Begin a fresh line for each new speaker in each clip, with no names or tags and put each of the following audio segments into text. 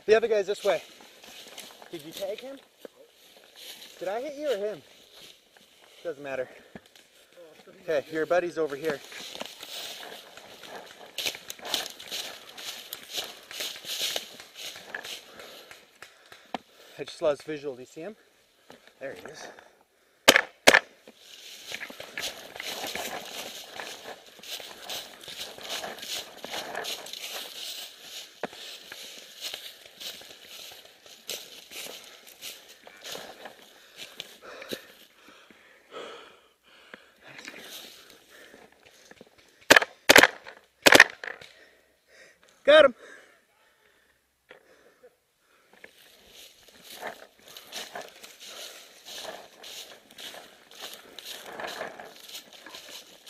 The other guy's this way. Did you tag him? Did I hit you or him? Doesn't matter. Okay, your buddy's over here. I just lost visual. Do you see him? There he is. Got him.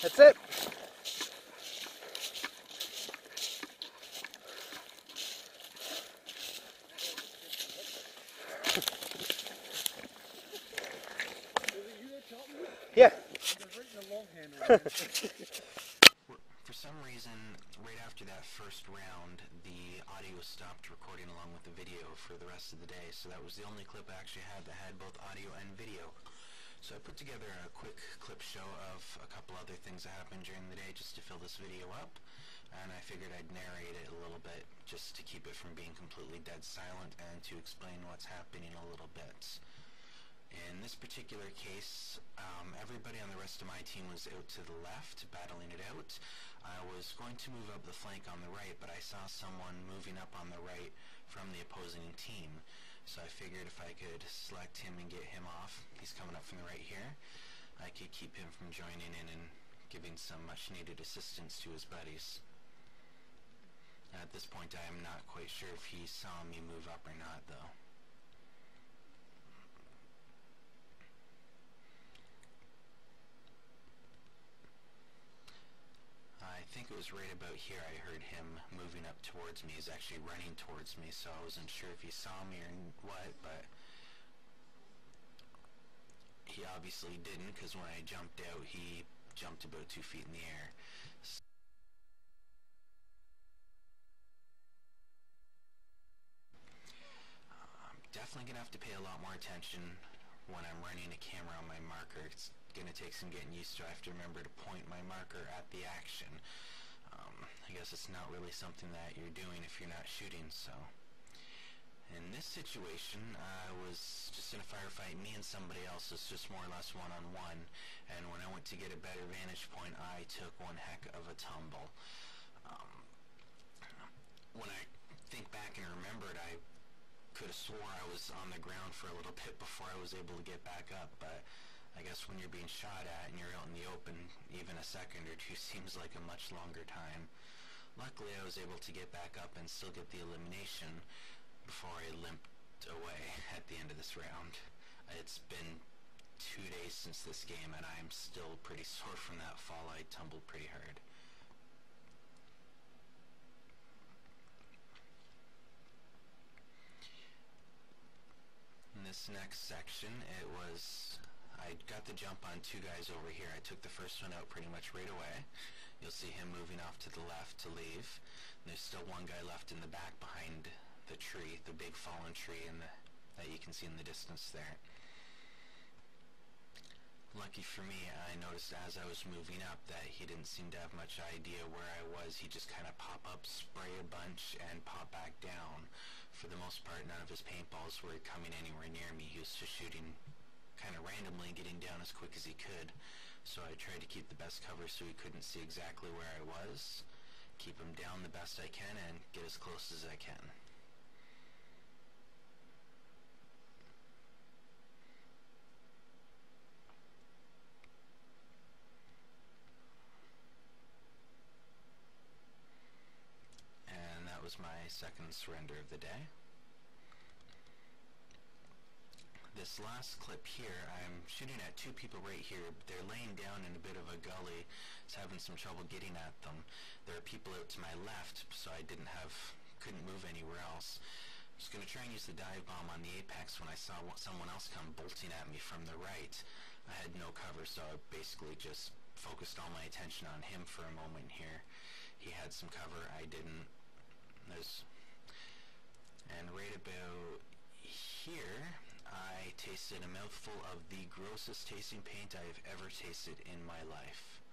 That's it. Yeah.
For some reason, right after that first round, the audio stopped recording along with the video for the rest of the day, so that was the only clip I actually had that had both audio and video. So I put together a quick clip show of a couple other things that happened during the day just to fill this video up, and I figured I'd narrate it a little bit just to keep it from being completely dead silent and to explain what's happening a little bit. In this particular case, everybody on the rest of my team was out to the left, battling it out. I was going to move up the flank on the right, but I saw someone moving up on the right from the opposing team. So I figured if I could select him and get him off, he's coming up from the right here, I could keep him from joining in and giving some much needed assistance to his buddies. At this point I am not quite sure if he saw me move up or not though. I think it was right about here I heard him moving up towards me. He's actually running towards me, so I wasn't sure if he saw me or what, but he obviously didn't, because when I jumped out, he jumped about 2 feet in the air. I'm definitely going to have to pay a lot more attention when I'm running a camera on my marker. It's going to take some getting used to. I have to remember to point my marker at the action. I guess it's not really something that you're doing if you're not shooting, so. In this situation, I was just in a firefight, me and somebody else. It's just more or less one-on-one, and when I went to get a better vantage point, I took one heck of a tumble. When I think back and remembered, I could have swore I was on the ground for a little bit before I was able to get back up, but I guess when you're being shot at and you're out in the open, even a second or two seems like a much longer time. Luckily, I was able to get back up and still get the elimination before I limped away at the end of this round. It's been 2 days since this game, and I'm still pretty sore from that fall. I tumbled pretty hard. In this next section, I got the jump on 2 guys over here. I took the first one out pretty much right away. You'll see him moving off to the left to leave. And there's still one guy left in the back behind the tree, the big fallen tree that you can see in the distance there. Lucky for me, I noticed as I was moving up that he didn't seem to have much idea where I was. He just kind of pop up, spray a bunch, and pop back down. For the most part, none of his paintballs were coming anywhere near me. He was just shooting kind of randomly, getting down as quick as he could. So I tried to keep the best cover so he couldn't see exactly where I was, keep him down the best I can, and get as close as I can. And that was my second surrender of the day. This last clip here, I'm shooting at 2 people right here. They're laying down in a bit of a gully. It's having some trouble getting at them. There are people out to my left, so I couldn't move anywhere else. I was going to try and use the dive bomb on the apex when I saw someone else come bolting at me from the right. I had no cover, so I basically just focused all my attention on him for a moment here. He had some cover, I didn't. And right later, I tasted a mouthful of the grossest tasting paint I have ever tasted in my life.